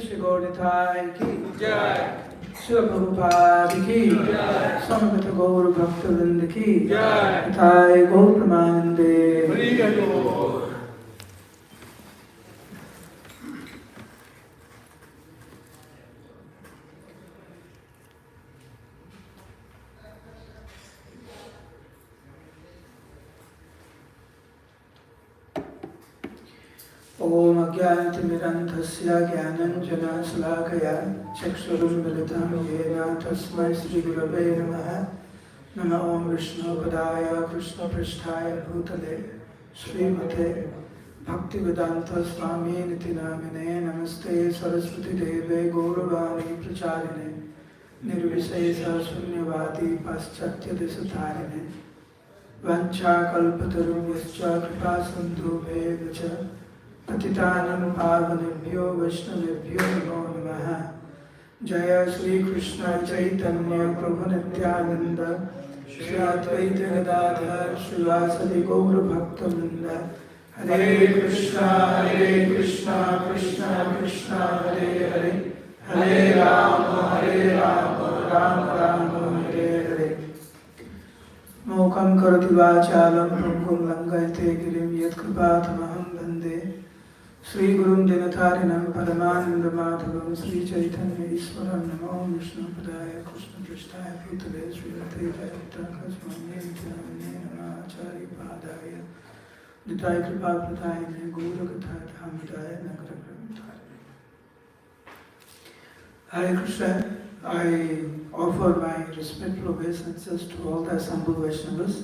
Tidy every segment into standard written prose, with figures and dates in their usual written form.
Sri Gauritai ki Jai, Srila Prabhupada ki Jai, Samavita Gaur Bhaktivinoda ki Jai, Thai Gaur Pramanande. ॐ अज्ञानतिमिरन्धस्य ज्ञानञ्जनशलाकया चक्षुरुन्मिलितं येन तस्मै श्रीगुरवे नमः। नमः ॐ विष्णुपदाय कृष्णपृष्ठाय भूतले श्रीमते भक्तिवेदान्त स्वामिनिति नामिने। नमस्ते सरस्वतीदेवे गौरवाणी प्रचारिणे निर्विशेष शून्यवादी पाश्चात्यदेशतारिणे। वाञ्छाकल्पतरुभ्यश्च कृपासिन्धुभ्येव च पतितानां पावनेभ्यो वैष्णवेभ्यो नमो नमः। जय श्री कृष्ण चैतन्य प्रभु नित्यानंद श्री अद्वैत गदाधर श्रीवासदि गौर भक्तवृंद। हरे कृष्णा कृष्णा कृष्णा हरे हरे, हरे राम राम राम हरे हरे। मोकं करोति वाचालं पङ्गुं लङ्घयते गिरिं यत्कृपातमहं वन्दे श्रीगुरुं दिनतारिणं परमानन्दमाधवं श्रीचैतन्य ईश्वरं। नमो विष्णुपदाय कृष्णपृष्ठाय भूतले श्रीमते जयतीर्थस्वामिने नमाचार्यपादाय Nitai कृपाप्रदायिने गौरकथाधामदाय नगरग्रन्थाय। Hare Krishna. I offer my respectful obeisances to all the assembled Vaishnavas.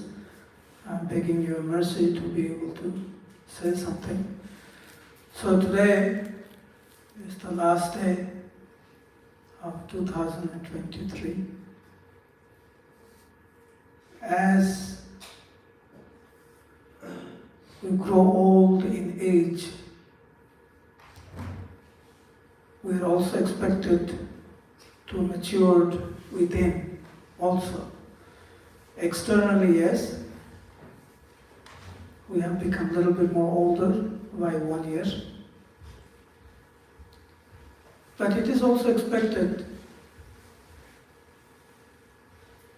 I'm begging your mercy to be able to say something. So today is the last day of 2023. As we grow old in age, we are also expected to mature within also. Externally, yes, we have become a little bit more older by 1 year. But it is also expected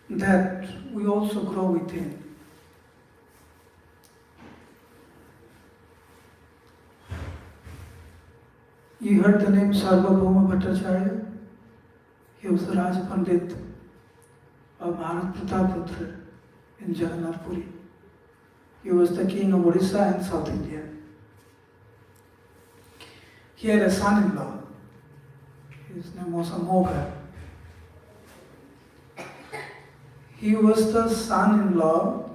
that we also grow within. You heard the name Sarvabhauma Bhattacharya? He was the Raj Pandit of Maharaj Prataputra in Jagannath Puri. He was the king of Odisha and South India. He had a son-in-law. His name was Amoga. He was the son-in-law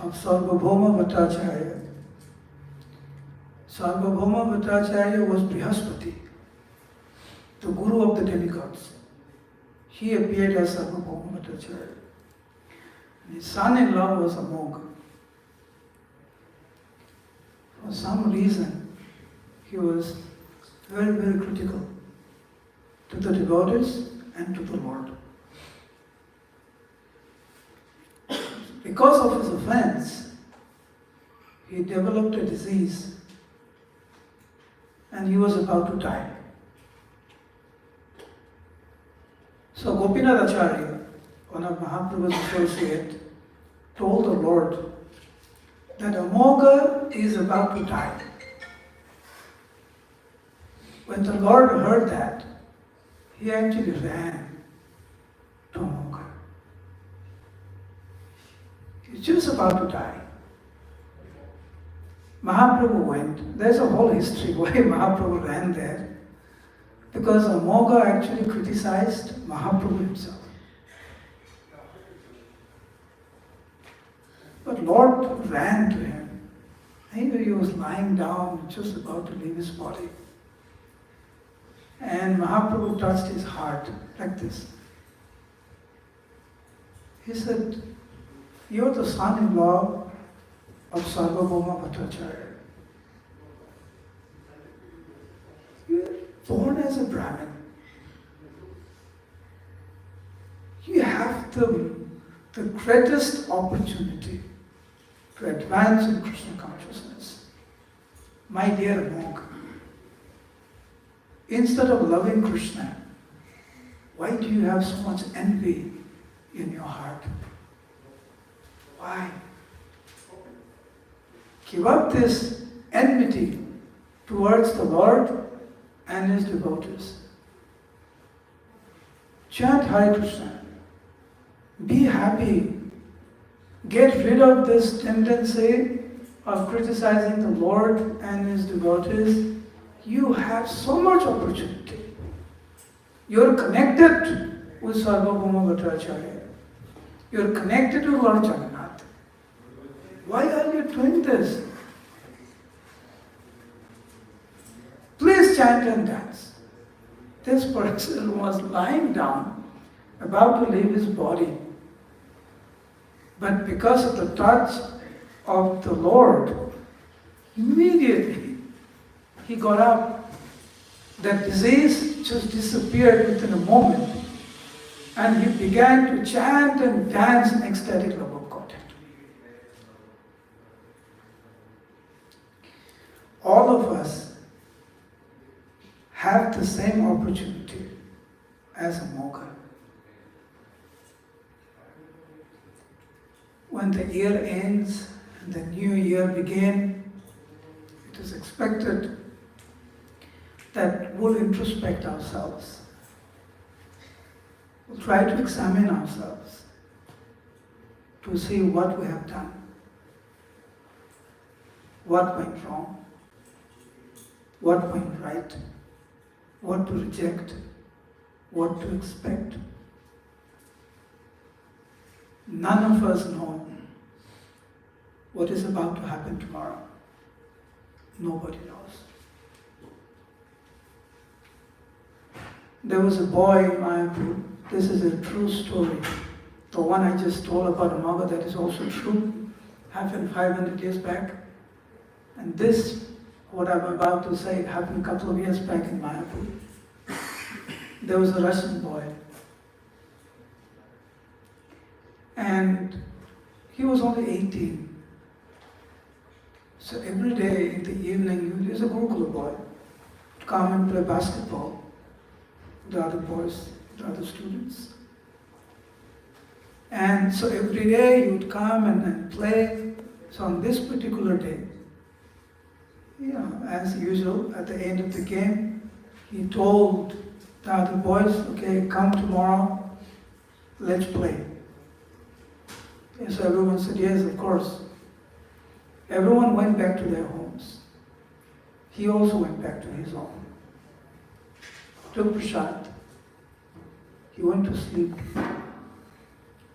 of Sarvabhauma Bhattacharya. Sarvabhauma Bhattacharya was Brihaspati, the guru of the demigods. He appeared as Sarvabhauma Bhattacharya. His son-in-law was Amoga. For some reason, he was very, very critical to the devotees and to the Lord. Because of his offense, he developed a disease and he was about to die. So Gopinath Acharya, one of Mahaprabhu's associates, told the Lord that Amoga is about to die. When the Lord heard that, he actually ran to Amoga. He's just about to die. Mahaprabhu went. There's a whole history why Mahaprabhu ran there. Because Amoga actually criticized Mahaprabhu himself. But Lord ran to him. Maybe he was lying down, just about to leave his body. And Mahaprabhu touched his heart like this. He said, "You're the son-in-law of Sarvabhauma Bhattacharya. You were born as a Brahmin. You have the greatest opportunity to advance in Krishna consciousness. My dear monk, instead of loving Krishna, why do you have so much envy in your heart? Why? Give up this enmity towards the Lord and His devotees. Chant Hare Krishna. Be happy. Get rid of this tendency of criticizing the Lord and His devotees, you have so much opportunity. You're connected with Sarvabhauma Bhattacharya. You're connected to Lord Jagannath. Why are you doing this? Please chant and dance. This person was lying down, about to leave his body. But because of the touch of the Lord, immediately he got up. That disease just disappeared within a moment. And he began to chant and dance in ecstatic love of God. All of us have the same opportunity as a Moga. When the year ends and the new year begins, it is expected that we'll introspect ourselves. We'll try to examine ourselves to see what we have done, what went wrong, what went right, what to reject, what to expect. None of us know what is about to happen tomorrow. Nobody knows. There was a boy in Mayapur. This is a true story. The one I just told about a mother, that is also true. Happened 500 years back. And this, what I'm about to say, happened a couple of years back in Mayapur. There was a Russian boy. And he was only 18. So every day in the evening, he was a Gurukula boy, to come and play basketball with the other boys, the other students. And so every day he would come and play. So on this particular day, as usual, at the end of the game, he told the other boys, okay, come tomorrow, let's play. And so everyone said, yes, of course. Everyone went back to their homes. He also went back to his home. Took prasad. He went to sleep.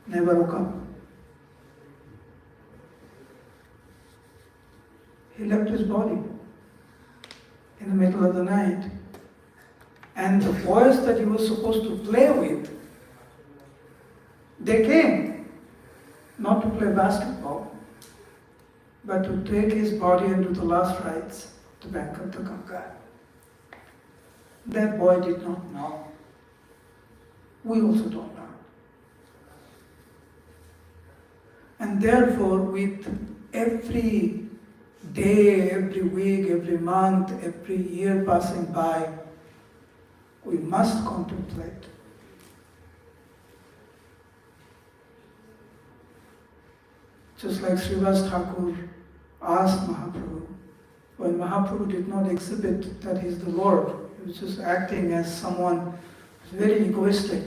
Never woke up. He left his body in the middle of the night. And the boys that he was supposed to play with, they came, not to play basketball, but to take his body and do the last rites to the bank of the Ganga. That boy did not know. We also don't know. And therefore, with every day, every week, every month, every year passing by, we must contemplate. Just like Srivas Thakur asked Mahaprabhu, when Mahaprabhu did not exhibit that he is the Lord, he was just acting as someone who was very egoistic,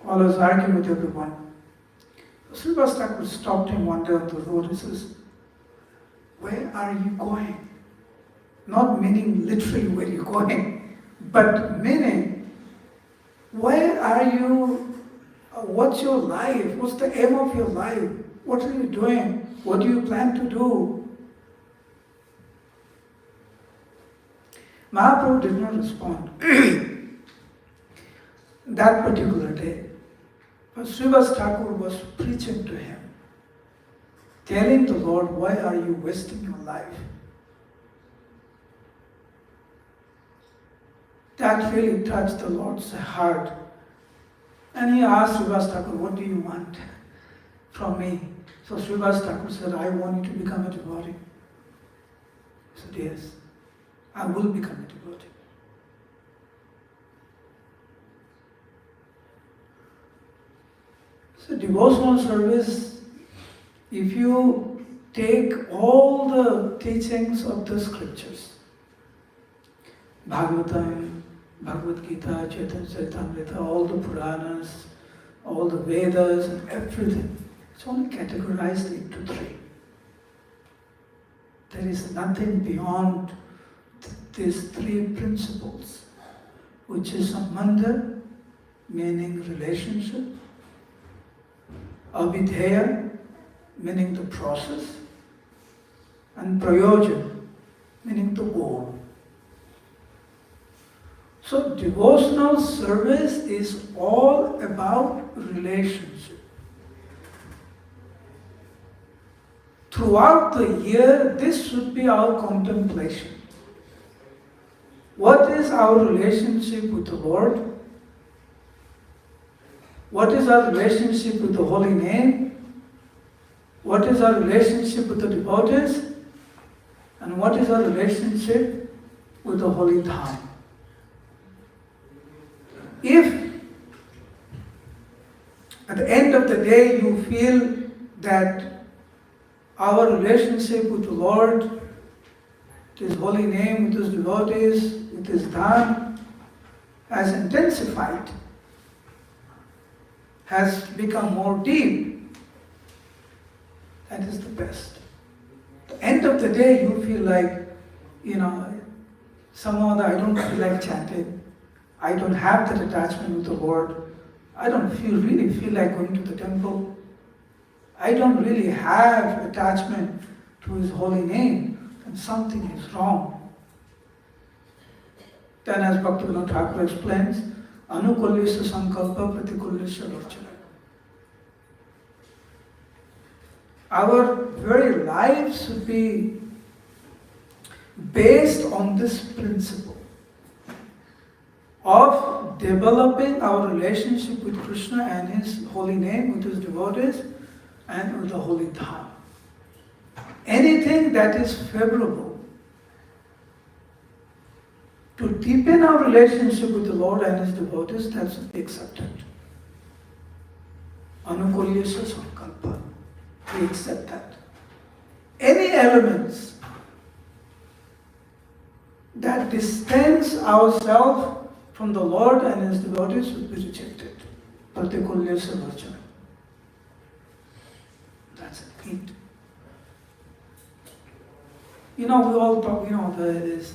always arguing with everyone. Srivas Thakur stopped him one day on the road and says, where are you going? Not meaning literally where you're going, but meaning, where are you? What's your life? What's the aim of your life? What are you doing? What do you plan to do? Mahaprabhu did not respond that particular day. But Srivas Thakur was preaching to him, telling the Lord, why are you wasting your life? That really touched the Lord's heart. And he asked Srivas Thakur, what do you want from me? So Srivas Thakur said, I want you to become a devotee. He said, yes, I will become a devotee. So devotional service, if you take all the teachings of the scriptures, Bhagavatam, Bhagavad Gita, Chaitanya Charitamrita, all the Puranas, all the Vedas and everything, it's only categorized into three. There is nothing beyond these three principles, which is sambandha, meaning relationship, abhidheya, meaning the process, and prayojan, meaning the goal. So devotional service is all about relationship. Throughout the year, this should be our contemplation. What is our relationship with the Lord? What is our relationship with the holy name? What is our relationship with the devotees? And what is our relationship with the holy dham? If at the end of the day you feel that our relationship with the Lord, with His holy name, with His devotees, with His dham has intensified, has become more deep, that is the best. At the end of the day you feel like, somehow I don't feel like chanting. I don't have that attachment with the Lord. I don't really feel like going to the temple. I don't really have attachment to His holy name, and something is wrong. Then as Bhaktivinoda Thakur explains, anukulyasya sankalpa pratikulyasya varchana. Our very lives should be based on this principle of developing our relationship with Krishna and His holy name, with His devotees, and with the holy dham. Anything that is favorable to deepen our relationship with the Lord and His devotees, that should be accepted. Anukulyasya sankalpa. We accept that. Any elements that distance ourselves from the Lord and His devotees should be rejected. Pratikulyasya varchana. That's it. We all talk, there is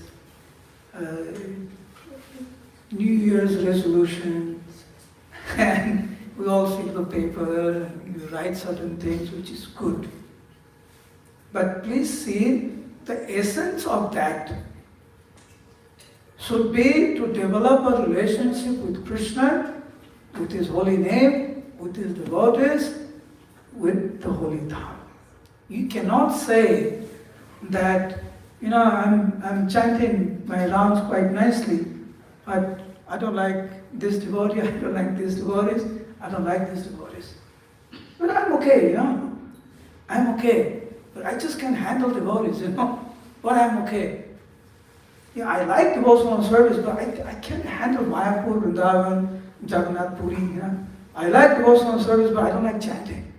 New Year's resolutions, and we all see the paper and you write certain things, which is good. But please see, the essence of that should be to develop a relationship with Krishna, with His holy name, with His devotees, with the holy dham. You cannot say that, I'm chanting my rounds quite nicely, but I don't like this devotee, I don't like this devotees, I don't like this devotees. But I'm okay, I'm okay. But I just can't handle devotees, But I'm okay. I like devotional service, but I can't handle Mayapur, Vrindavan, Jagannath Puri, I like devotional service, but I don't like chanting.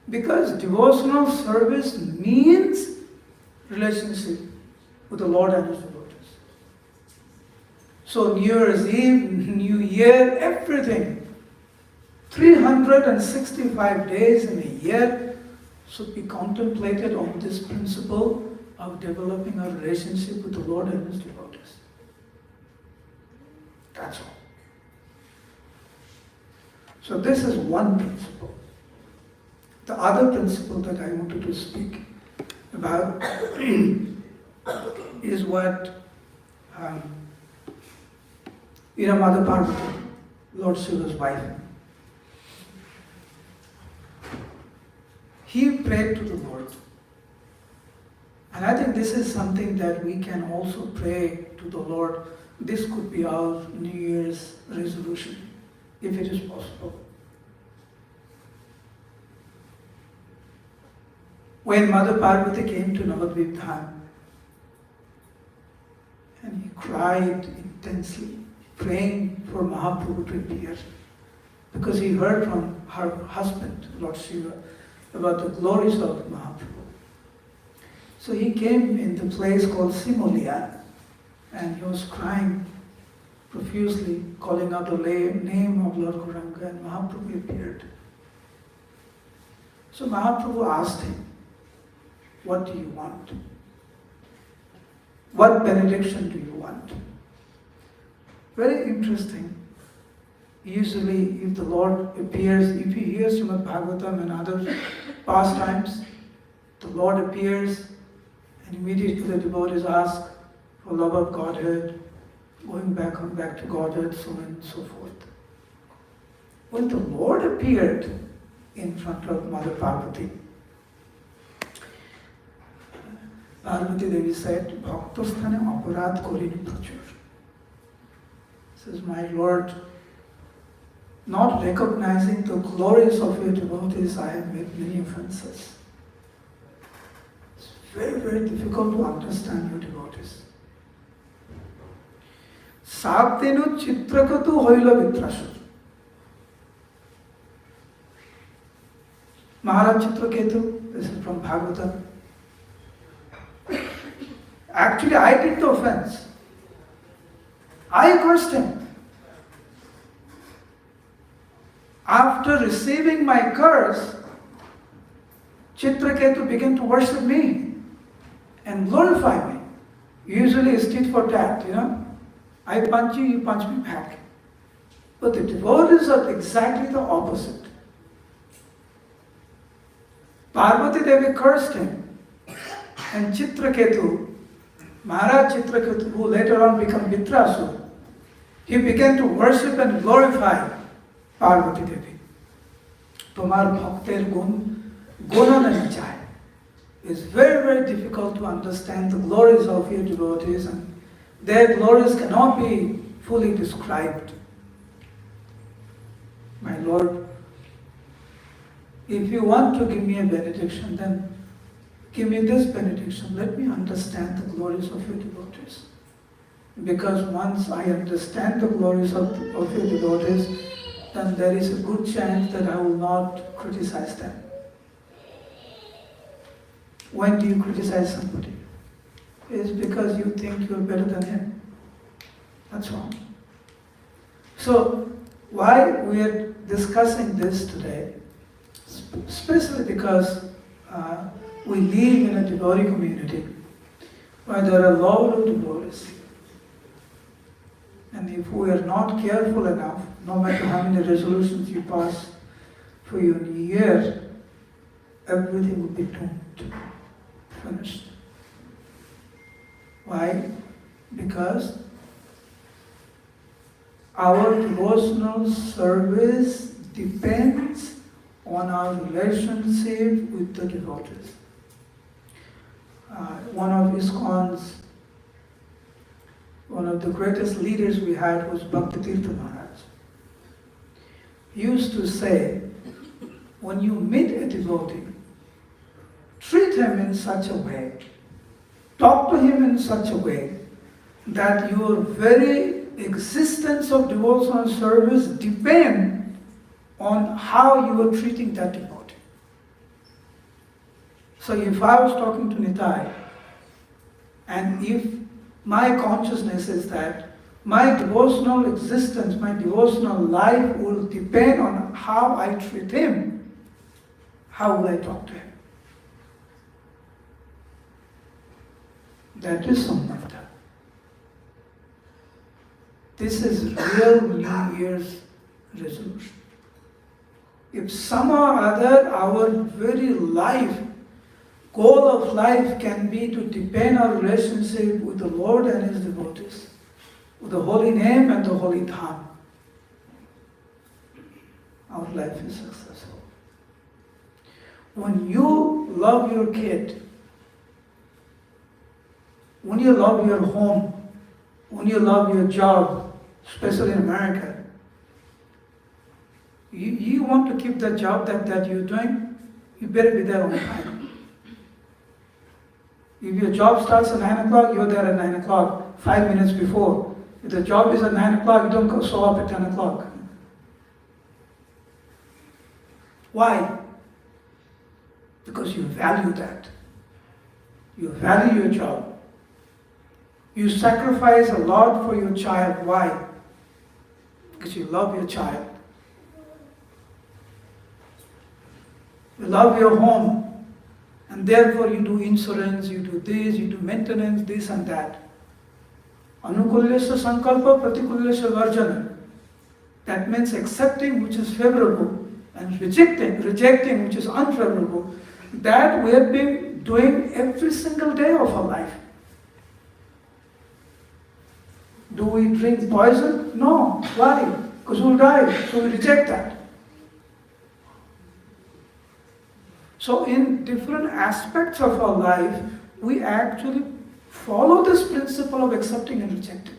Because devotional service means relationship with the Lord and His devotees. So New Year's Eve, New Year, everything, 365 days in a year should be contemplated on this principle of developing a relationship with the Lord and His devotees. That's all. So this is one principle. The other principle that I wanted to speak about is what Mother Parvati, Lord Shiva's wife, he prayed to the Lord. And I think this is something that we can also pray to the Lord. This could be our New Year's resolution, if it is possible. When Mother Parvati came to Navadvip Dham, and he cried intensely, praying for Mahaprabhu to appear, because he heard from her husband, Lord Shiva, about the glories of Mahaprabhu. So he came in the place called Simolia, and he was crying profusely, calling out the name of Lord Gauranga, and Mahaprabhu appeared. So Mahaprabhu asked him, What do you want? What benediction do you want? Very interesting. Usually, if the Lord appears, if he hears Srimad Bhagavatam and other pastimes, the Lord appears and immediately the devotees ask for love of Godhead, going back to Godhead, so on and so forth. When the Lord appeared in front of Mother Parvati, Parvati Devi said, Bhaktosthane aparad korini prachur. Says, my Lord, not recognizing the glories of your devotees, I have made many offenses. It's very, very difficult to understand your devotees. Saptenu chitrakatu hoila vitrasur. Maharaj Chitraketu, this is from Bhagavatam. Actually, I did the offense. I cursed him. After receiving my curse, Chitraketu began to worship me and glorify me. Usually it's tit for tat, I punch you, you punch me back. But the devotees are exactly the opposite. Parvati Devi cursed him, and Chitraketu, Maharaj Chitraketu, who later on became Vitrasur, he began to worship and glorify Parvati Devi. Tomar bhakter gun guna nahi chahe. It's very, very difficult to understand the glories of your devotees, and their glories cannot be fully described. My Lord, if you want to give me a benediction, then give me this benediction. Let me understand the glories of your devotees. Because once I understand the glories of your devotees, then there is a good chance that I will not criticize them. When do you criticize somebody? It's because you think you're better than him. That's wrong. So, why we are discussing this today, especially because we live in a devotee community where there are a lot of devotees. And if we are not careful enough, no matter how many resolutions you pass for your new year, everything will be doomed, finished. Why? Because our devotional service depends on our relationship with the devotees. One of the greatest leaders we had was Bhaktitirtha Maharaj. He used to say, when you meet a devotee, treat him in such a way, talk to him in such a way that your very existence of devotional service depends on how you are treating that devotee. So if I was talking to Nitai, and if my consciousness is that my devotional existence, my devotional life will depend on how I treat him, how will I talk to him? That is Samvarta. This is real New Year's resolution. If somehow or other our very life, goal of life can be to depend our relationship with the Lord and His devotees, with the holy name and the holy dham, our life is successful. When you love your kid, when you love your home, when you love your job, especially in America, you want to keep the job that you're doing, you better be there on time. If your job starts at 9 o'clock, you're there at 9 o'clock, 5 minutes before. If the job is at 9 o'clock, you don't go show up at 10 o'clock. Why? Because you value that. You value your job. You sacrifice a lot for your child. Why? Because you love your child. You love your home. And therefore you do insurance, you do this, you do maintenance, this and that. Anukulyasya sankalpa pratikulyasya varjana. That means accepting which is favorable and rejecting which is unfavorable. That we have been doing every single day of our life. Do we drink poison? No. Why? Because we'll die. So we reject that. So in different aspects of our life, we actually follow this principle of accepting and rejecting.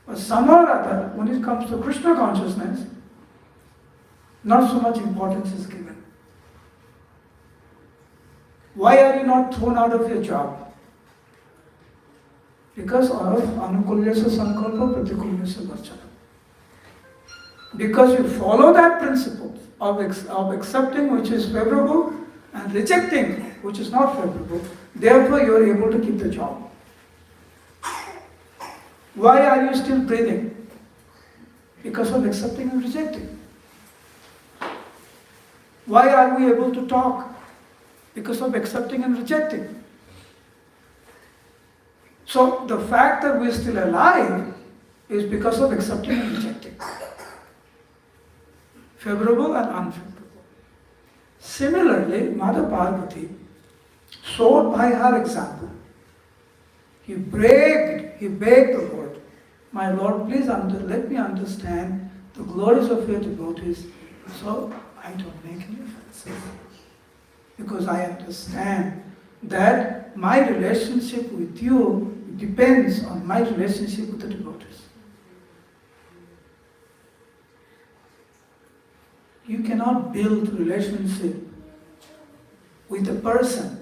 But somehow or other, when it comes to Krishna consciousness, not so much importance is given. Why are you not thrown out of your job? Because of anukulyasya sankalpa pratikulyasya varjana. Because you follow that principle of accepting which is favorable and rejecting which is not favorable, therefore you are able to keep the job. Why are you still breathing? Because of accepting and rejecting. Why are we able to talk? Because of accepting and rejecting. So the fact that we are still alive is because of accepting and rejecting. Favorable and unfavorable. Similarly, Mother Parvati showed by her example. He begged the Lord, my Lord, please let me understand the glories of your devotees so I don't make any offenses. Because I understand that my relationship with you depends on my relationship with the devotees. You cannot build relationship with a person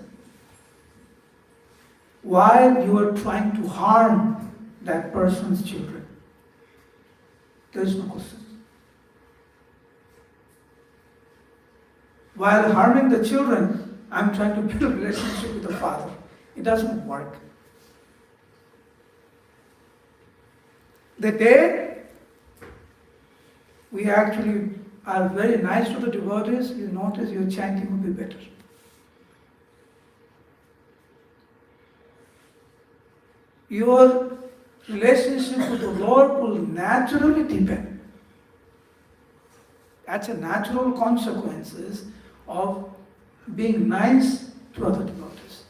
while you are trying to harm that person's children. There is no question. While harming the children, I'm trying to build a relationship with the father. It doesn't work. The day we actually are very nice to the devotees, you notice your chanting will be better. Your relationship with the Lord will naturally deepen. That's a natural consequences of being nice to other devotees.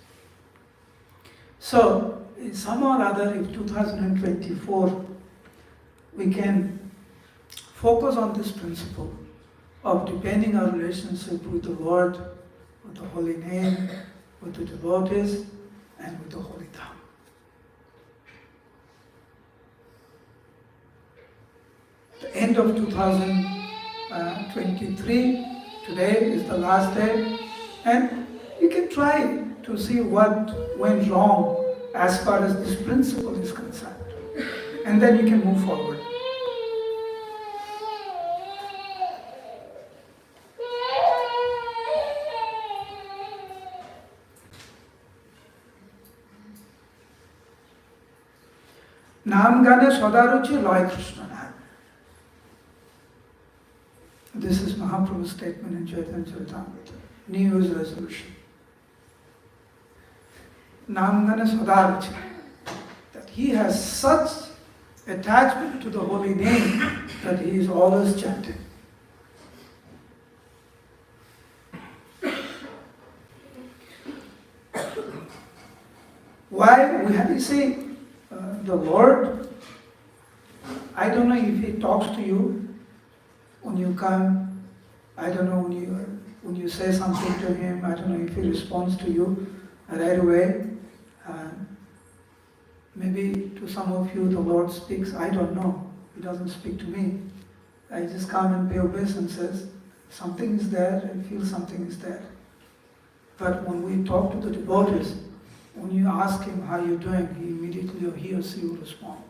So, somehow or other, in 2024, we can focus on this principle of deepening our relationship with the Lord, with the holy name, with the devotees, and with the holy Dham. The end of 2023, today is the last day, and you can try to see what went wrong as far as this principle is concerned. And then you can move forward. Nam Gane Sadaruchi Loy Krishna Nam. This is Mahaprabhu's statement in Chaitanya Charitamrita. New Year's resolution. Nam Gane Sadaruchi. That he has such attachment to the holy name that he is always chanting. Why we have to say the Lord, I don't know if he talks to you when you come, I don't know when you say something to him, I don't know if he responds to you right away. Maybe to some of you the Lord speaks, I don't know. He doesn't speak to me. I just come and pay obeisance, something is there, I feel something is there. But when we talk to the devotees, when you ask him how you're doing, he immediately, he or she will respond.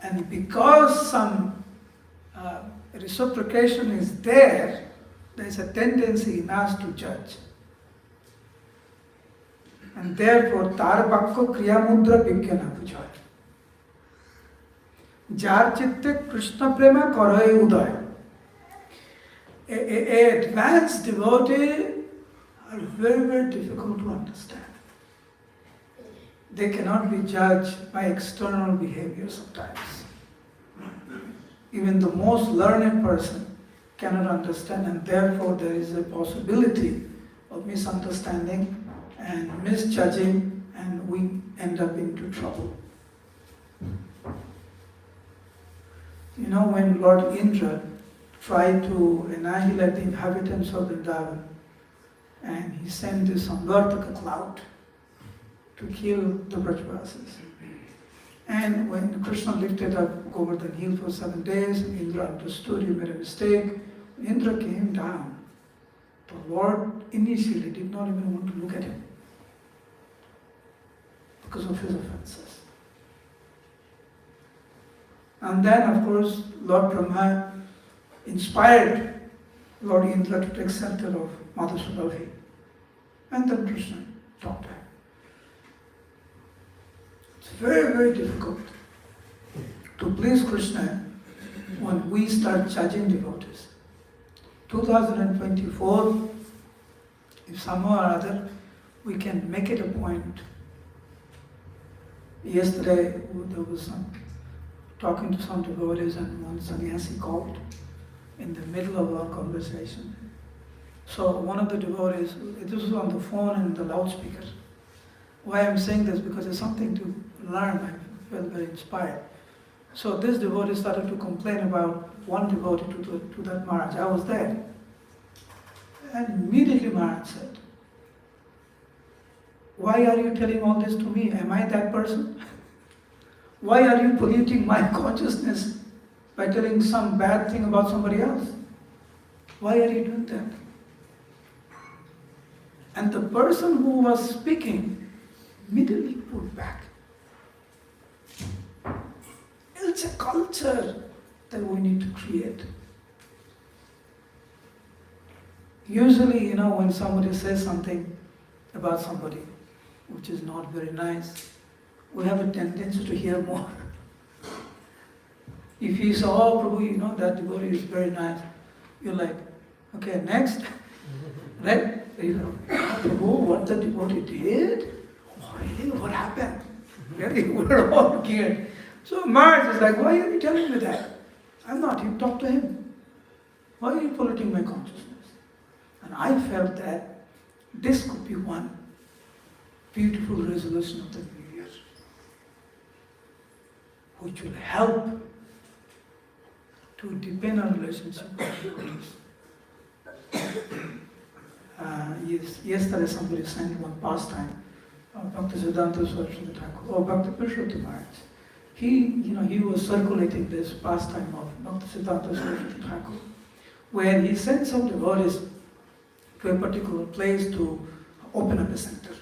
And because some reciprocation is there is a tendency in us to judge. And therefore, tar bakko kriya mudra bigya na bujhay. Jar chitte Krishna prema karai uday. A advanced devotee are very, very difficult to understand. They cannot be judged by external behavior sometimes. Even the most learned person cannot understand, and therefore there is a possibility of misunderstanding and misjudging, and we end up into trouble. You know, when Lord Indra tried to annihilate the inhabitants of Vrindavan, and he sent this Samvartaka cloud to kill the Brajvasis. And when Krishna lifted up Govardhan hill for 7 days, Indra understood he made a mistake. When Indra came down, the Lord initially did not even want to look at him because of his offenses. And then, of course, Lord Brahma inspired Lord Indra to take shelter of Mother Sudalhi. And then Krishna talked to him. It's very, very difficult to please Krishna when we start judging devotees. 2024, if somehow or other we can make it a point. Yesterday there was some talking to some devotees, and one sannyasi called in the middle of our conversation. So one of the devotees, this was on the phone and the loudspeaker. Why I'm saying this? Because there's something to learn. I felt very inspired. So this devotee started to complain about one devotee to that Maharaj. I was there. And immediately Maharaj said, "Why are you telling all this to me? Am I that person? Why are you polluting my consciousness by telling some bad thing about somebody else? Why are you doing that?" And the person who was speaking immediately pulled back. It's a culture that we need to create. Usually, when somebody says something about somebody which is not very nice, we have a tendency to hear more. If you say, "Oh, Prabhu, that devotee is very nice," you're like, "Okay, next." Right? "Prabhu, what the devotee did? Oh, really? What happened?" Really? We're all scared. So Maharaj is like, "Why are you telling me that? I'm not. You talk to him. Why are you polluting my consciousness?" And I felt that this could be one beautiful resolution of the New Year, which will help to deepen our relationship with devotees. Yesterday somebody sent one pastime, Bhakti Siddhanta Saraswati Thakur, or Bhakti Purushottam Maharaj. He was circulating this pastime of Bhakti Siddhanta Saraswati Thakur, where he sent some devotees to a particular place to open up a center.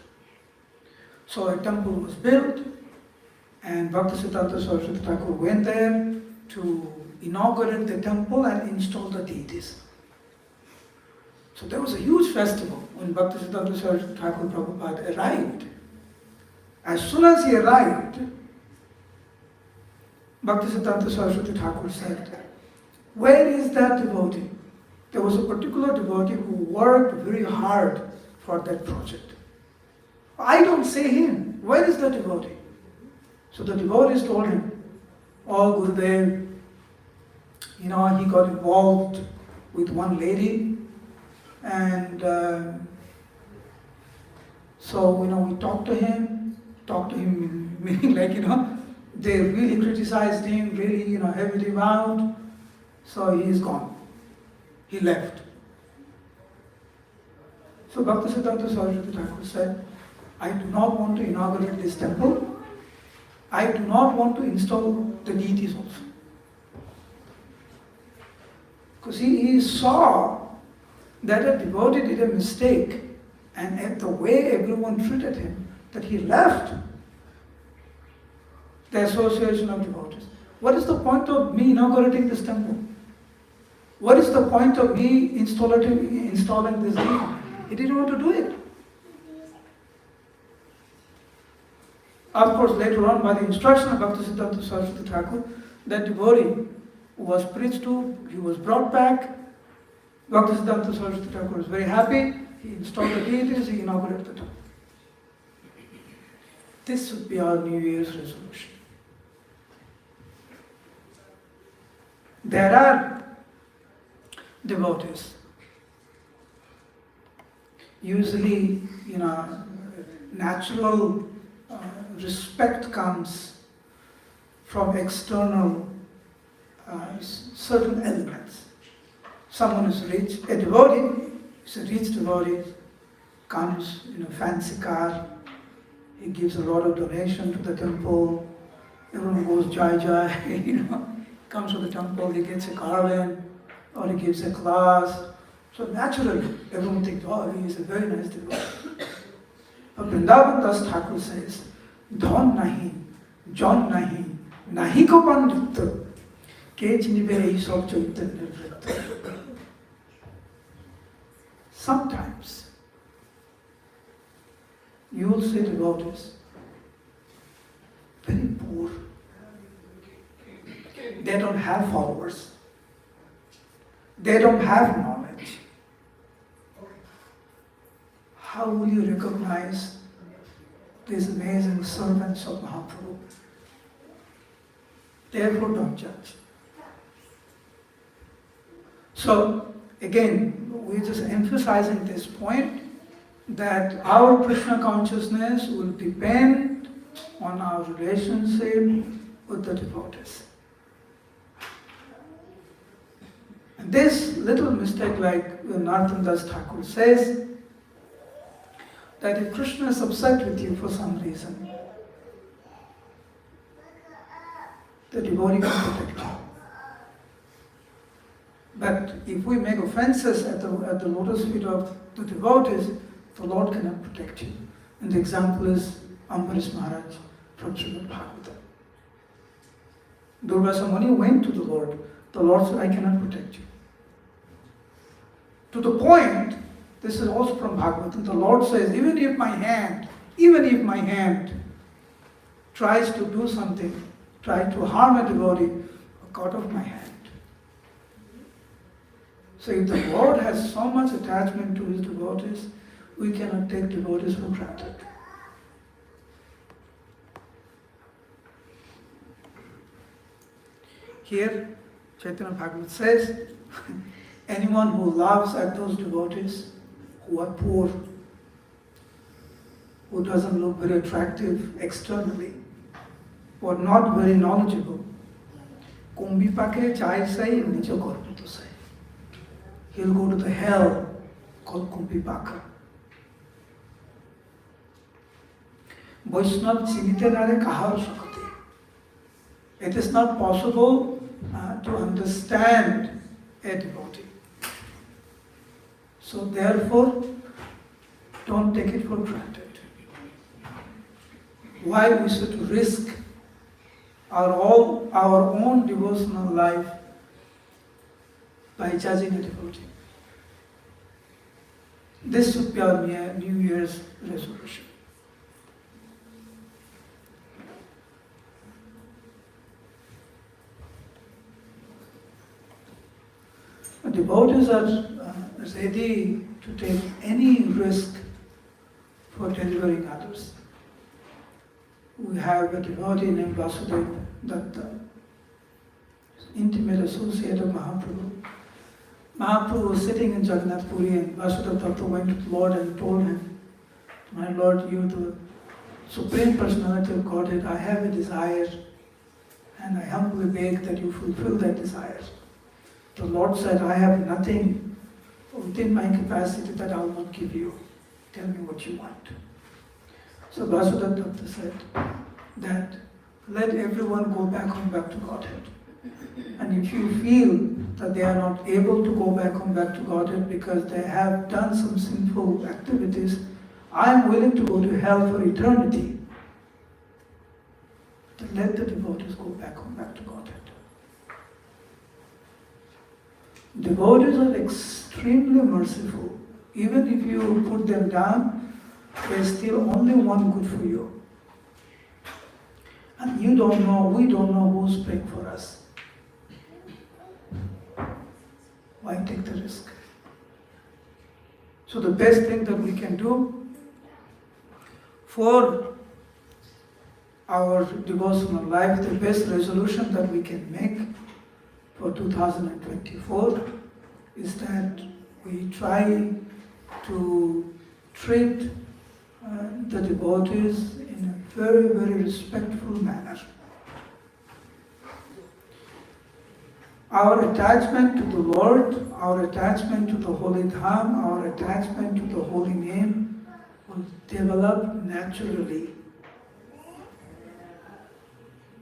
So a temple was built, and Bhakti Siddhanta Saraswati Thakur went there to inaugurate the temple and install the deities. So there was a huge festival when Bhakti Siddhanta Saraswati Thakur Prabhupada arrived. As soon as he arrived, Bhakti Siddhanta Saraswati Thakur said, "Where is that devotee?" There was a particular devotee who worked very hard for that project. "I don't see him. Where is the devotee?" So the devotees told him, "Oh, Gurudev, he got involved with one lady, and so we talked to him meaning like, they really criticized him, really, heavily bound, so he is gone. He left." So Bhakti Siddhanta Saraswati Thakur said, "I do not want to inaugurate this temple. I do not want to install the deities also." Because he saw that a devotee did a mistake, and at the way everyone treated him, that he left the association of devotees. What is the point of me inaugurating this temple? What is the point of me installing this deity? He didn't want to do it. Of course, later on, by the instruction of Bhakti Siddhanta Saraswati Thakur, that devotee was preached to, he was brought back, Bhaktisiddhanta Saraswati Thakur was very happy. He installed the deities, he inaugurated the temple. This would be our New Year's resolution. There are devotees. Usually, natural respect comes from external certain elements. Someone is rich, a devotee is a rich devotee, comes in a fancy car, he gives a lot of donation to the temple, everyone goes jai jai, comes to the temple, he gets a garland, or he gives a class. So naturally, everyone thinks, oh, he is a very nice devotee. But Vrindavan Das Thakur says, Dhon nahi, John nahi, nahi ko pandit, kech nibe ei sob chaitanya vrit. Sometimes, you will see devotees, very poor. They don't have followers. They don't have knowledge. How will you recognize these amazing servants of Mahaprabhu? Therefore, don't judge. So, again, we're just emphasizing this point that our Krishna consciousness will depend on our relationship with the devotees. And this little mistake, like Narottam Das Thakur says, that if Krishna is upset with you for some reason, the devotee can protect you. But if we make offenses at the lotus feet of the devotees, the Lord cannot protect you. And the example is Ambarish Maharaj from Srimad Bhagavatam. Durvasa Muni went to the Lord. The Lord said, I cannot protect you. To the point, this is also from Bhagavatam, the Lord says, even if my hand tries to do something, try to harm a devotee, cut off my hand. So if the Lord has so much attachment to his devotees, we cannot take devotees for granted. Here, Chaitanya Bhagavat says, anyone who laughs at those devotees who are poor, who doesn't look very attractive externally, who are not very knowledgeable, kumbhipake chai sai nicho korputo sai. He'll go to the hell called kumbhipaka. Vaishnava chinite nare kahar sakate. It is not possible to understand a devotee. So therefore, don't take it for granted. Why we should risk our own devotional life by judging a devotee? This should be our New Year's resolution. Devotees are ready to take any risk for delivering others. We have a devotee named Vasudeva Datta, intimate associate of Mahaprabhu. Mahaprabhu was sitting in Jagannath Puri and Vasudeva Datta went to the Lord and told him, my Lord, you the Supreme Personality of Godhead, I have a desire and I humbly beg that you fulfill that desire. The Lord said, I have nothing within my capacity that I will not give you. Tell me what you want. So Vasudeva Datta said that let everyone go back home back to Godhead. And if you feel that they are not able to go back home back to Godhead because they have done some sinful activities, I am willing to go to hell for eternity. But let the devotees go back home back to Godhead. Devotees are extremely merciful. Even if you put them down, there's still only one good for you. And we don't know who's praying for us. Why take the risk? So the best thing that we can do for our devotional life, the best resolution that we can make for 2024 is that we try to treat the devotees in a very, very respectful manner. Our attachment to the Lord, our attachment to the Holy Dham, our attachment to the Holy Name will develop naturally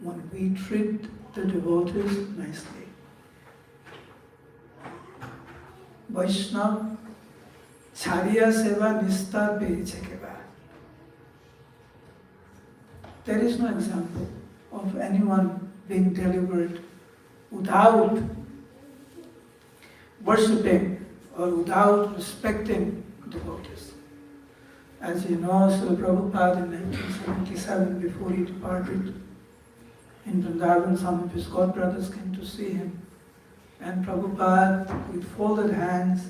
when we treat the devotees nicely. Vaishnav Chariya Seva Nistar Perichekeva. There is no example of anyone being delivered without worshipping or without respecting devotees. As you know, Srila Prabhupada in 1977, before he departed in Vrindavan, some of his godbrothers came to see him. And Prabhupada, with folded hands,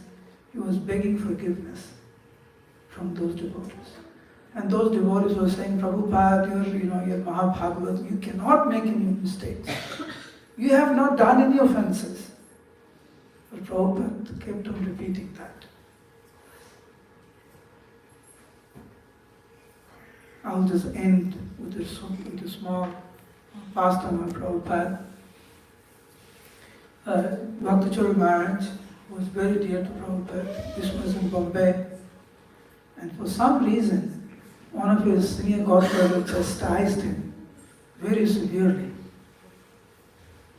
he was begging forgiveness from those devotees. And those devotees were saying, Prabhupada, you're Mahabhagavat, you cannot make any mistakes. You have not done any offenses. But Prabhupada kept on repeating that. I'll just end with a small pastime of Prabhupada. Bhaktacharya Maharaj was very dear to Prabhupada. This was in Bombay. And for some reason, one of his senior godbrothers chastised him very severely.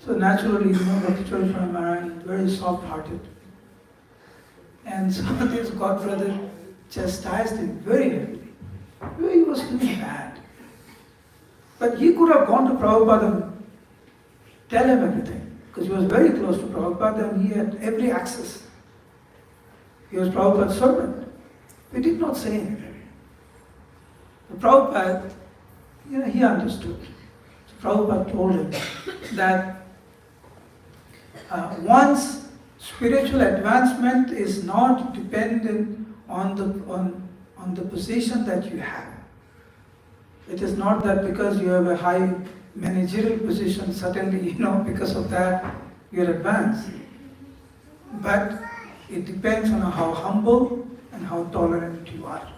So naturally, Bhaktacharya Maharaj is very soft-hearted. And so this godbrother chastised him very heavily. He was doing bad. But he could have gone to Prabhupada and tell him everything, because he was very close to Prabhupada and he had every access. He was Prabhupada's servant. He did not say anything. But Prabhupada, he understood. So Prabhupada told him that one's spiritual advancement is not dependent on the position that you have. It is not that because you have a high managerial position, suddenly, because of that, you're advanced. But it depends on how humble and how tolerant you are.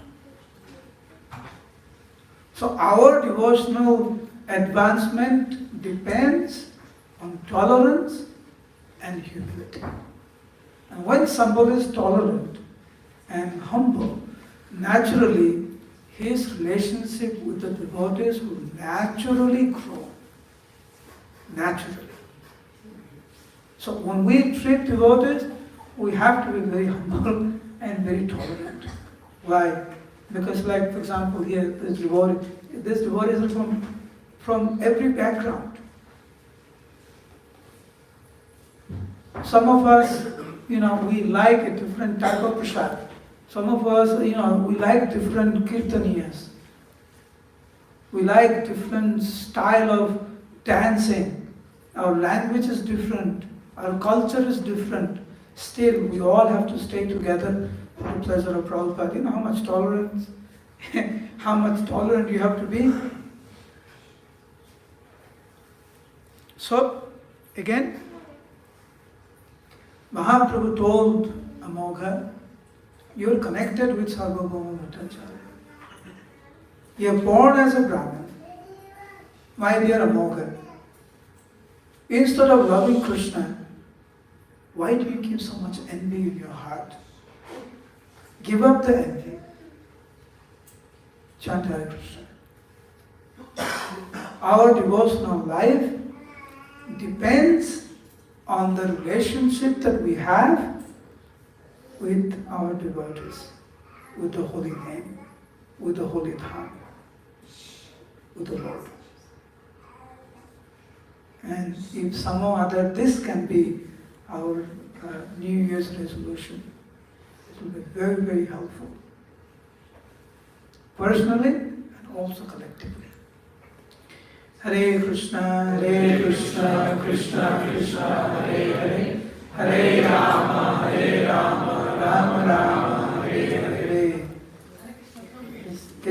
So our devotional advancement depends on tolerance and humility. And when somebody is tolerant and humble, naturally his relationship with the devotees will naturally grow. Naturally. So when we treat devotees, we have to be very humble and very tolerant. Why? Because for example, here, this devotee is from every background. Some of us, we like a different type of prasad. Some of us, we like different kirtaniyas. We like different style of dancing. Our language is different. Our culture is different. Still, we all have to stay together for the pleasure of Prabhupada. You know how much tolerance, how much tolerant you have to be? So, again, Mahaprabhu told Amogha, you are connected with Sarvabhauma Bhattacharya. You are born as a Brahmin. My dear Amogha, instead of loving Krishna, why do you keep so much envy in your heart? Give up the envy. Chant Hare Krishna. Our devotional life depends on the relationship that we have with our devotees, with the holy name, with the holy dham, with the Lord. And if somehow or other this can be our New Year's resolution, it will be very, very helpful. Personally and also collectively. Hare Krishna, Krishna Krishna, Hare Hare, Hare Rama, Rama Rama, Hare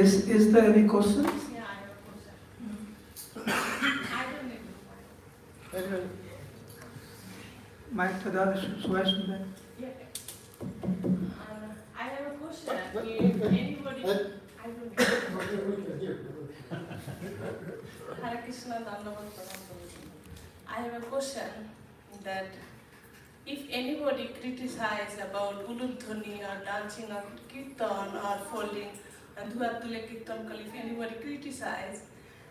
Is there any questions? Yeah, I have a question. I don't need to find. Mike Tadar, Suhashan. Yeah. I have a question. If anybody, I don't know. Hare Krishna, Dandavat Pranam. I have a question that if anybody criticize about Uludhani or dancing or kirtan or folding and Dhuatule kirtan kali, if anybody criticize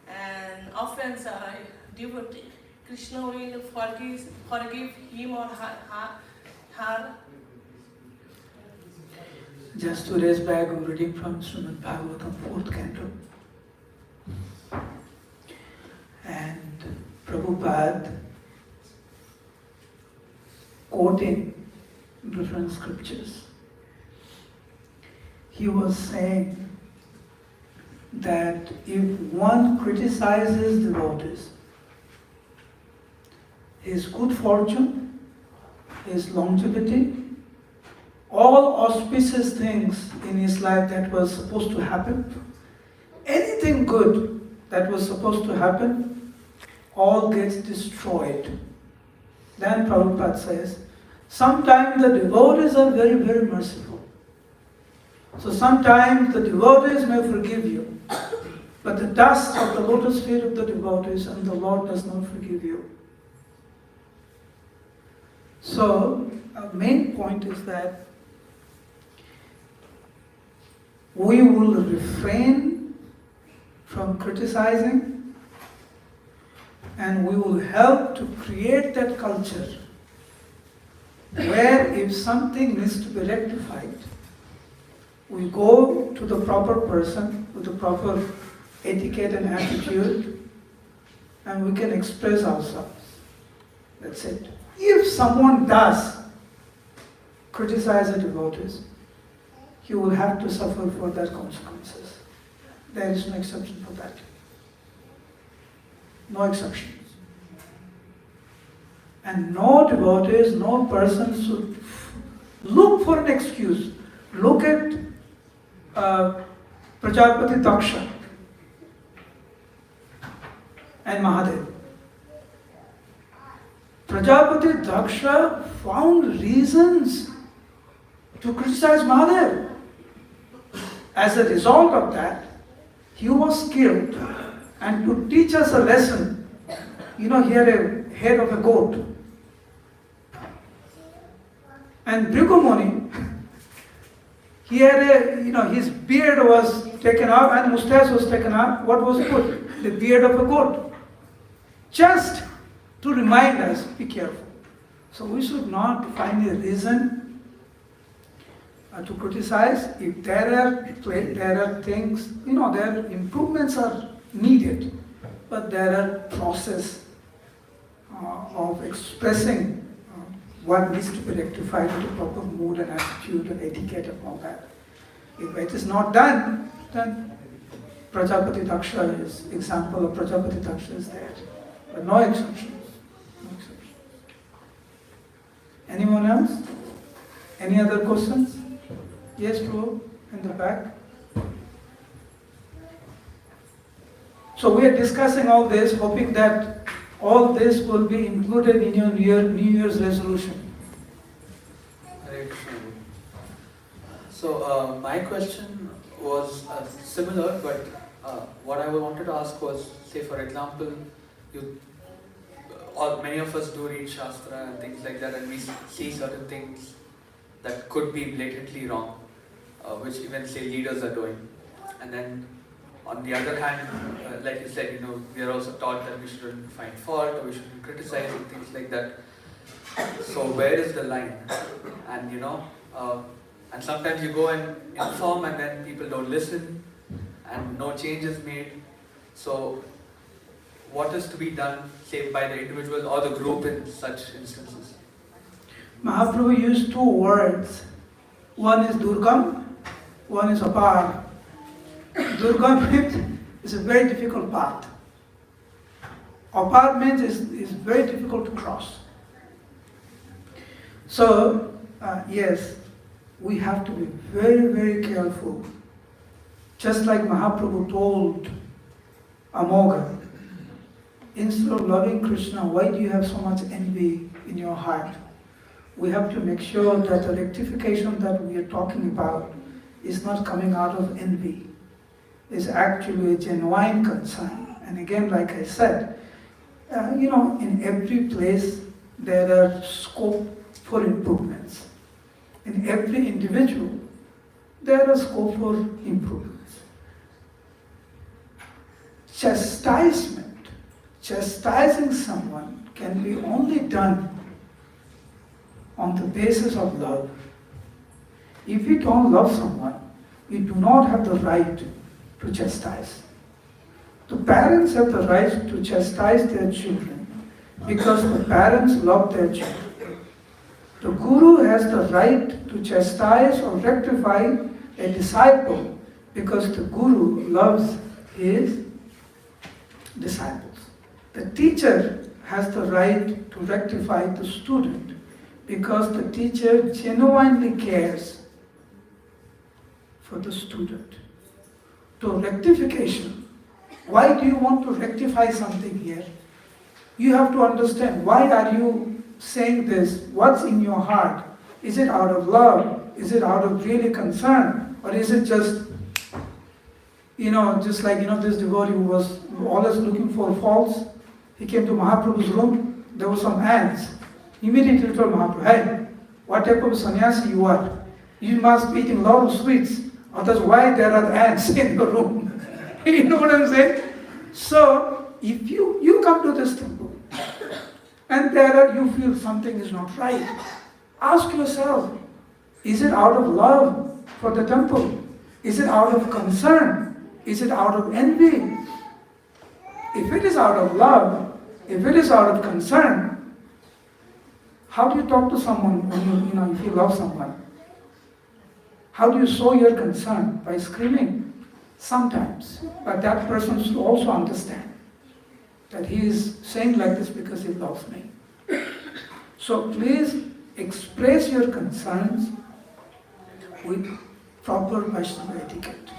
and offends a devotee, Krishna will forgive him or her. Just to raise back, I'm reading from Srimad Bhagavatam, 4th canto. And Prabhupada, quoting different scriptures, he was saying that if one criticizes devotees, his good fortune, his longevity, all auspicious things in his life that was supposed to happen, anything good that was supposed to happen, all gets destroyed. Then Prabhupada says, sometimes the devotees are very, very merciful. So sometimes the devotees may forgive you, but the dust of the lotus feet of the devotees and the Lord does not forgive you. So, our main point is that we will refrain from criticizing and we will help to create that culture where if something needs to be rectified, we go to the proper person with the proper etiquette and attitude and we can express ourselves. That's it. If someone does criticize the devotees, he will have to suffer for their consequences. There is no exception for that. No exception. And no devotees, no person should look for an excuse. Look at Prajapati Daksha and Mahadev. Prajapati Daksha found reasons to criticize Mahadev. As a result of that, he was killed. And to teach us a lesson, he had a head of a goat. And Bhrigu Muni, he had his beard was taken off and mustache was taken off. What was put? The beard of a goat. Just to remind us, be careful. So we should not find a reason to criticize. If there are things, there improvements are needed, but there are process of expressing what needs to be rectified with the proper mood and attitude and etiquette and all that. If it is not done, then Prajapati Daksha is example of Prajapati Daksha is there, but no exceptions. No exceptions. Anyone else? Any other questions? Yes, Prabhu, in the back. So we are discussing all this, hoping that all this will be included in your New Year's resolution. Hare Krishna. So my question was similar, but what I wanted to ask was, say for example, many of us do read Shastra and things like that, and we see certain things that could be blatantly wrong, which even say leaders are doing. And then on the other hand, like you said, we are also taught that we shouldn't find fault or we shouldn't criticize and things like that. So where is the line? And and sometimes you go and inform and then people don't listen and no change is made. So what is to be done, say by the individual or the group in such instances? Mahaprabhu used two words. One is Durgam, one is Apar. Durgam means is a very difficult path. Apar means is very difficult to cross. So, yes, we have to be very, very careful Just like Mahaprabhu told Amoga, instead of loving Krishna, why do you have so much envy in your heart? We have to make sure that the rectification that we are talking about is not coming out of envy. It's actually a genuine concern. And again, like I said, in every place there are scope for improvements. In every individual, there is scope for improvements. Chastising someone can be only done on the basis of love. If we don't love someone, we do not have the right to chastise. The parents have the right to chastise their children because the parents love their children. The guru has the right to chastise or rectify a disciple because the guru loves his disciples. The teacher has the right to rectify the student because the teacher genuinely cares for the student. To rectification, why do you want to rectify something here? You have to understand, why are you saying this? What's in your heart? Is it out of love? Is it out of really concern? Or is it just, just like, this devotee who was always looking for faults? He came to Mahaprabhu's room, there were some ants. Immediately told Mahaprabhu, hey, what type of sannyasi you are? You must be eating a lot of sweets, otherwise why there are ants in your room? You know what I'm saying? So, if you come to this temple, and you feel something is not right, ask yourself, is it out of love for the temple? Is it out of concern? Is it out of envy? If it is out of love, if it is out of concern, how do you talk to someone when if you love someone? How do you show your concern? By screaming? Sometimes. But that person should also understand that he is saying like this because he loves me. So please express your concerns with proper Vaishnava etiquette.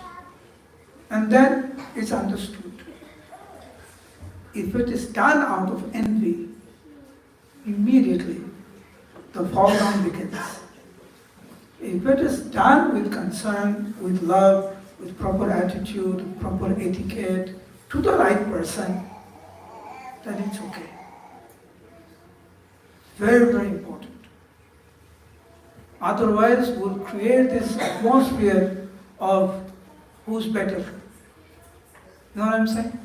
And then it's understood. If it is done out of envy, immediately the fall down begins. If it is done with concern, with love, with proper attitude, proper etiquette, to the right person, then it's okay. Very, very important. Otherwise, we'll create this atmosphere of who's better. You know what I'm saying?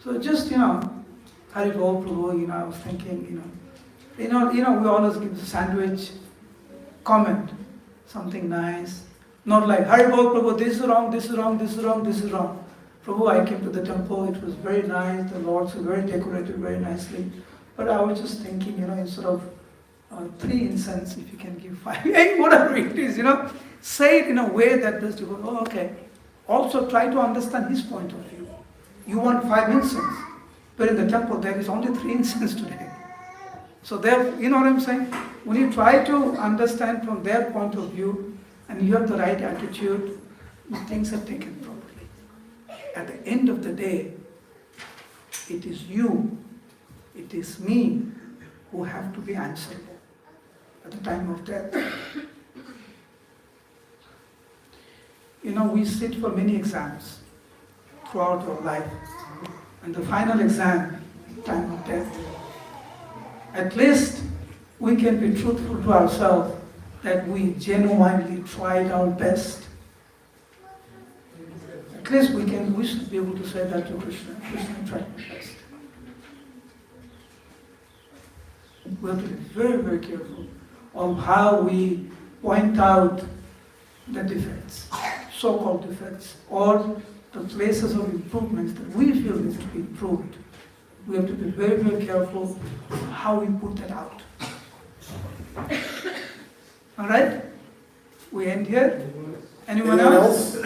So just, Hari Bol Prabhu, I was thinking, we always give a sandwich comment, something nice. Not like, Hari Bol Prabhu, this is wrong, this is wrong, this is wrong, this is wrong. Prabhu, I came to the temple, it was very nice, the lords were very decorated very nicely. But I was just thinking, instead of 3 incense, if you can give 5, whatever it is, say it in a way that this devotee, oh, okay. Also try to understand his point of view. You want 5 incense, but in the temple there is only 3 incense today. So there, you know what I'm saying? When you try to understand from their point of view, and you have the right attitude, things are taken properly. At the end of the day, it is you, it is me who have to be answerable at the time of death. We sit for many exams throughout our life, and the final exam, time of death, at least we can be truthful to ourselves that we genuinely tried our best. At least we should be able to say that to Krishna. Krishna tried my best. We have to be very, very careful of how we point out the defects, so-called defects, or the places of improvements that we feel need to be improved. We have to be very, very careful how we put that out. All right? We end here. Anyone else?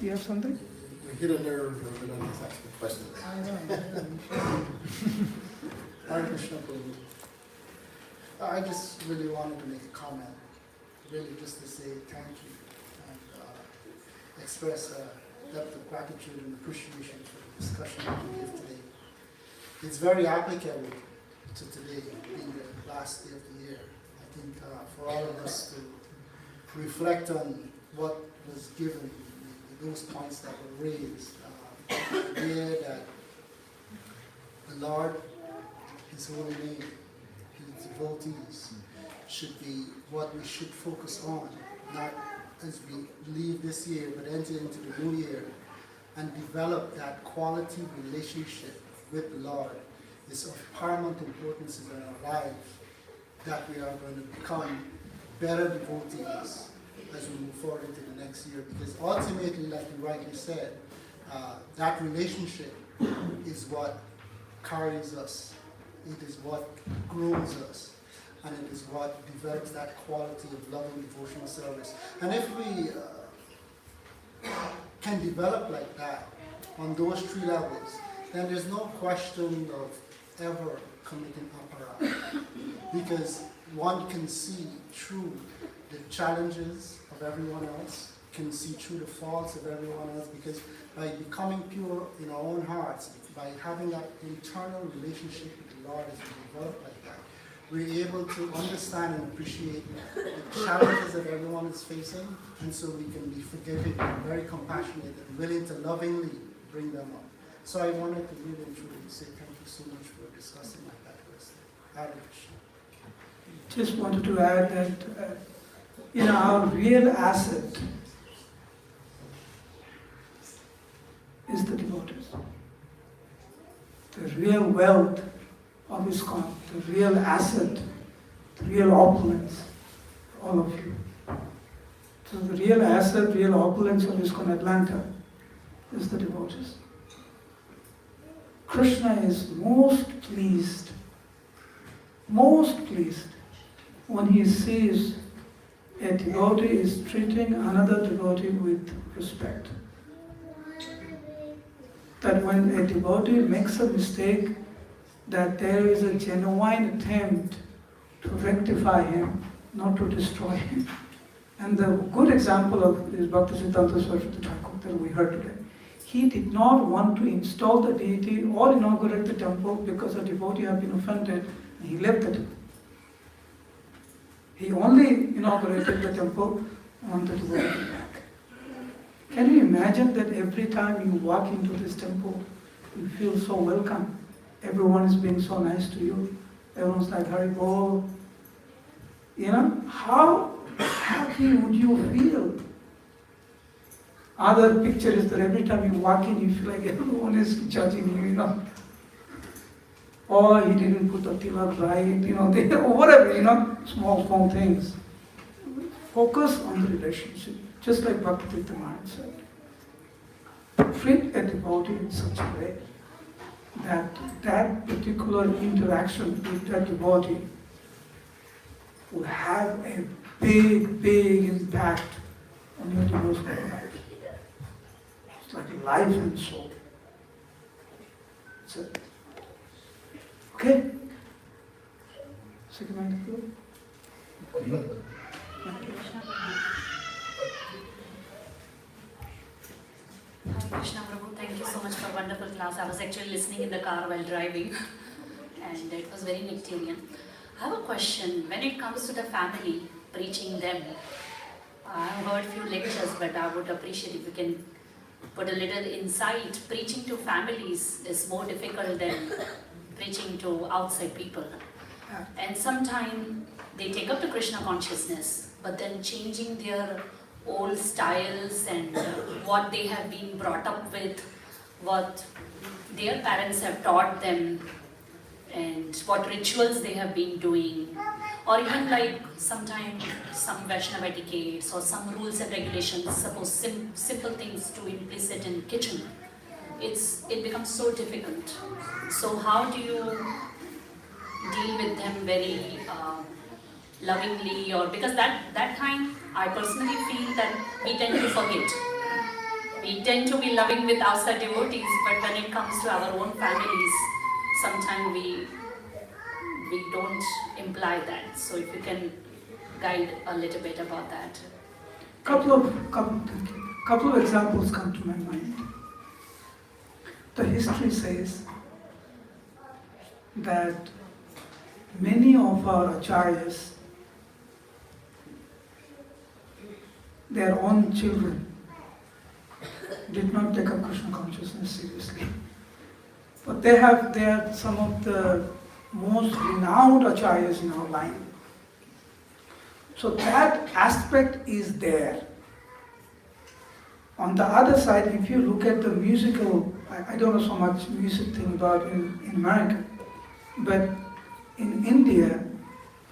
You have something? We hit a nerve when I was asking questions. I know. Hare Krishna Prabhu. I just really wanted to make a comment, really just to say thank you. And express a depth of gratitude and appreciation for the discussion that we give today. It's very applicable to today, being the last day of the year. I think for all of us to reflect on what was given, those points that were raised, the idea that the Lord, His holy name, His devotees should be what we should focus on, not as we leave this year, but enter into the new year and develop that quality relationship with the Lord is of paramount importance in our lives, that we are going to become better devotees as we move forward into the next year. Because ultimately, like you rightly said, that relationship is what carries us. It is what grows us. And it is what develops that quality of love and devotional service. And if we can develop like that on those 3 levels, then there's no question of ever committing aparat. Because one can see through the challenges of everyone else, can see through the faults of everyone else, because by becoming pure in our own hearts, by having that internal relationship with the Lord as we develop like that, we're able to understand and appreciate the challenges that everyone is facing, and so we can be forgiving and very compassionate and willing to lovingly bring them up. So I wanted to really and truly say thank you so much for discussing like that with us. Hare Krishna. Just wanted to add that our real asset is the devotees. The real wealth of ISKCON, the real asset, the real opulence, all of you. So the real asset, real opulence of ISKCON Atlanta is the devotees. Krishna is most pleased when he sees a devotee is treating another devotee with respect. That when a devotee makes a mistake, that there is a genuine attempt to rectify him, not to destroy him. And the good example of is Bhaktisiddhanta Saraswati Thakur that we heard today. He did not want to install the deity or inaugurate the temple because a devotee had been offended, and he left the temple. He only inaugurated the temple on the devotee back. Can you imagine that every time you walk into this temple, you feel so welcome? Everyone is being so nice to you. Everyone's like, Hari Bol. How happy would you feel? Other picture is that every time you walk in, you feel like everyone is judging you, Or he didn't put the tilak right, or whatever, small things. Focus on the relationship, just like Bhakti Maharaj said. Treat a devotee in such a way that that particular interaction with that devotee will have a big impact on your devotional life. It's like life and soul. That's it. Okay? Second one. Hare Krishna Prabhu, thank you so much for a wonderful class. I was actually listening in the car while driving and it was very nectarian. I have a question. When it comes to the family, preaching them, I have heard few lectures, but I would appreciate if you can put a little insight. Preaching to families is more difficult than preaching to outside people. And sometimes they take up the Krishna consciousness, but then changing their old styles and what they have been brought up with, what their parents have taught them, and what rituals they have been doing, or even like sometimes some Vaishnava etiquettes or some rules and regulations, suppose simple things to implicit in kitchen. It becomes so difficult. So how do you deal with them very lovingly, or because that time I personally feel that we tend to forget. We tend to be loving with outside devotees, but when it comes to our own families, sometimes we don't imply that. So if you can guide a little bit about that. Couple of things. couple of examples come to my mind. The history says that many of our acharyas, their own children, did not take up Krishna consciousness seriously. But they are some of the most renowned acharyas in our line. So that aspect is there. On the other side, if you look at the musical, I don't know so much music thing about in America, but in India,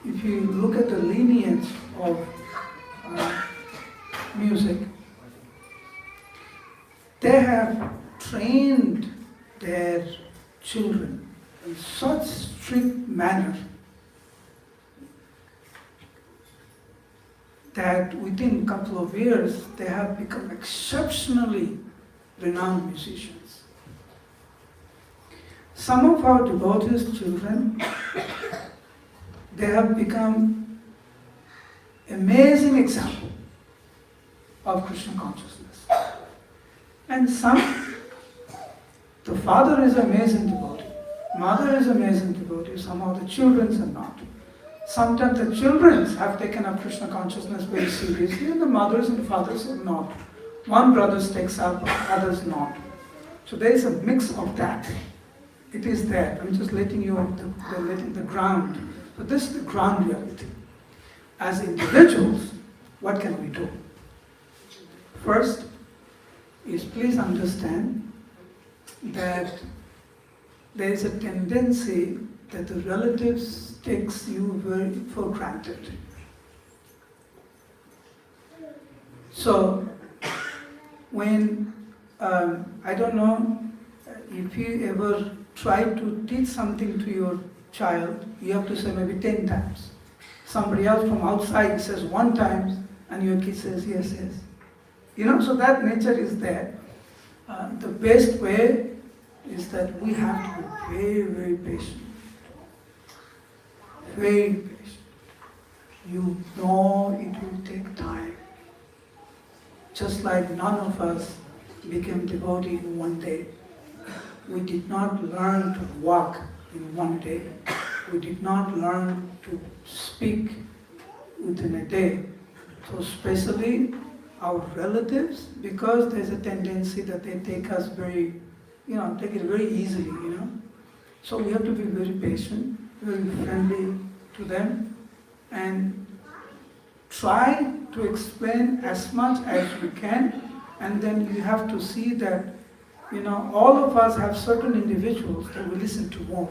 if you look at the lineage of music, they have trained their children in such strict manner that within a couple of years they have become exceptionally renowned musicians. Some of our devotees' children, they have become amazing example of Krishna consciousness. And some, the father is amazing devotee, mother is amazing devotee, some of the children are not. Sometimes the children have taken up Krishna consciousness very seriously and the mothers and fathers are not. One brother takes up, others not. So there is a mix of that. It is there. I'm just letting you letting the ground. But this is the ground reality. As individuals, what can we do? First is please understand that there is a tendency that the relatives takes you very for granted. So when, I don't know if you ever try to teach something to your child, you have to say maybe 10 times. Somebody else from outside says 1 time and your kid says yes, yes. You know, so that nature is there. The best way is that we have to be very, very patient. Very patient. You know it will take time. Just like none of us became devotee in one day. We did not learn to walk in one day. We did not learn to speak within a day. So especially our relatives, because there's a tendency that they take us very, take it very easily, So we have to be very patient, very friendly to them, and try to explain as much as we can, and then you have to see that, all of us have certain individuals that we listen to more.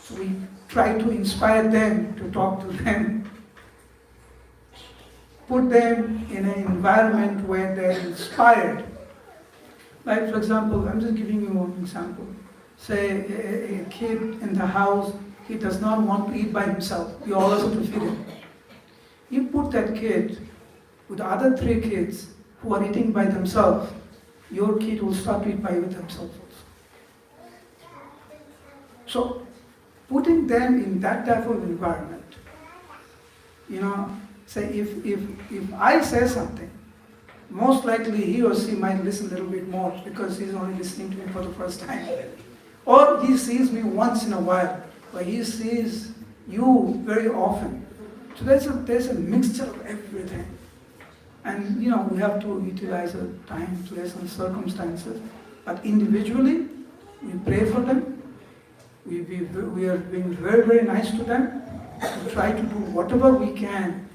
So we try to inspire them, to talk to them, put them in an environment where they're inspired. Like, for example, I'm just giving you one example. Say a kid in the house, he does not want to eat by himself. You always have to feed him. You put that kid with the other 3 kids who are eating by themselves, your kid will start to eat by themselves also. So, putting them in that type of environment, say if I say something, most likely he or she might listen a little bit more because he's only listening to me for the first time. Or he sees me once in a while, but he sees you very often. So there's a mixture of everything. And we have to utilize the time, place, and circumstances. But individually, we pray for them. We are being very, very nice to them. We try to do whatever we can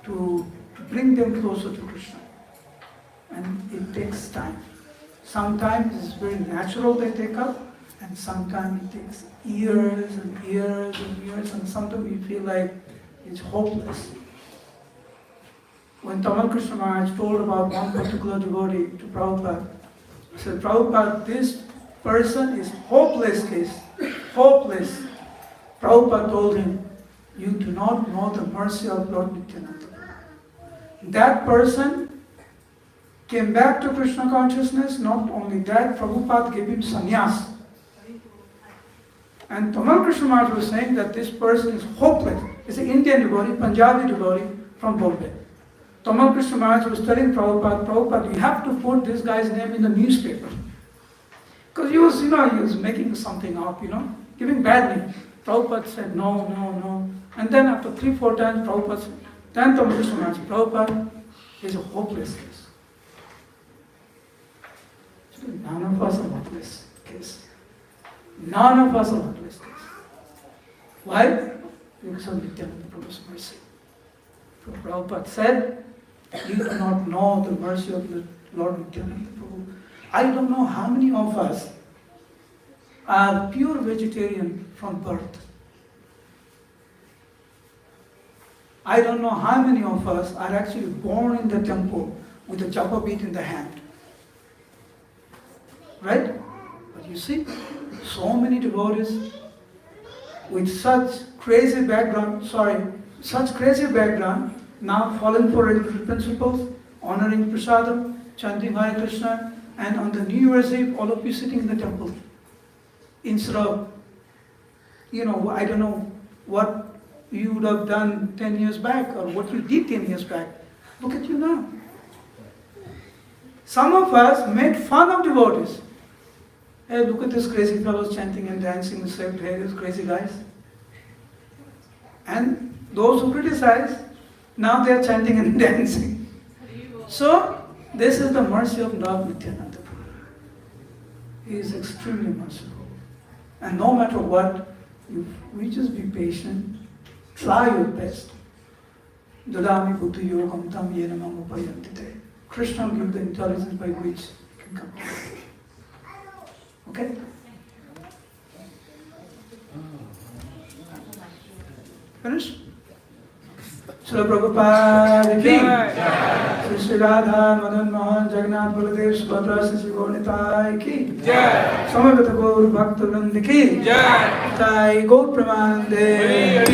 to bring them closer to Krishna. And it takes time. Sometimes it's very natural they take up, and sometimes it takes years and years and years, and sometimes we feel like it's hopeless. When Tamal Krishna Maharaj told about one particular devotee to Prabhupada, he said, Prabhupada, this person is hopeless case, hopeless. Prabhupada told him, you do not know the mercy of Lord Nityananda. That person came back to Krishna consciousness. Not only that, Prabhupada gave him sannyas. And Tamal Krishna Maharaj was saying that this person is hopeless. He's an Indian devotee, Punjabi devotee from Bombay. Tamal Krishna Maharaj was telling Prabhupada, you have to put this guy's name in the newspaper. Because he was making something up, giving bad name. Prabhupada said, no. And then after 3-4 times, Prabhupada said, then Tamal Krishna Maharaj, Prabhupada is a hopeless case. None of us are hopeless case. None of us are hopeless case. Why? Because of Nityananda Prabhu's mercy. So Prabhupada said, you do not know the mercy of the Lord Nityananda Prabhu. I don't know how many of us are pure vegetarian from birth. I don't know how many of us are actually born in the temple with a japa bead in the hand. Right? But you see, so many devotees with such crazy background, now falling for religious principles, honoring prasadam, chanting Hare Krishna, and on the New Year's Eve, all of you sitting in the temple. Instead of, I don't know what you would have done 10 years back or what you did 10 years back. Look at you now. Some of us make fun of devotees. Hey, look at these crazy fellows chanting and dancing with shaved hair, these crazy guys. And those who criticize, now they are chanting and dancing. So, this is the mercy of Lord Nityananda. He is extremely merciful. And no matter what, we just be patient, try your best. Dadami buddhi yogam tam yena mam upayantite. Krishna will give the intelligence by which you can come. Okay? Finish? Srila Prabhupada ki Jai. Sri Radha Madan Mohan Jagannath Baladev Subhadra Sri Gaurnitai ki Jai. Samavita Gaur Bhakta Vrinda ki Jai. Jai Gaur Pramanande.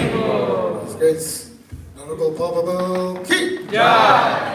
It's great. Naru Gopal ki Jai.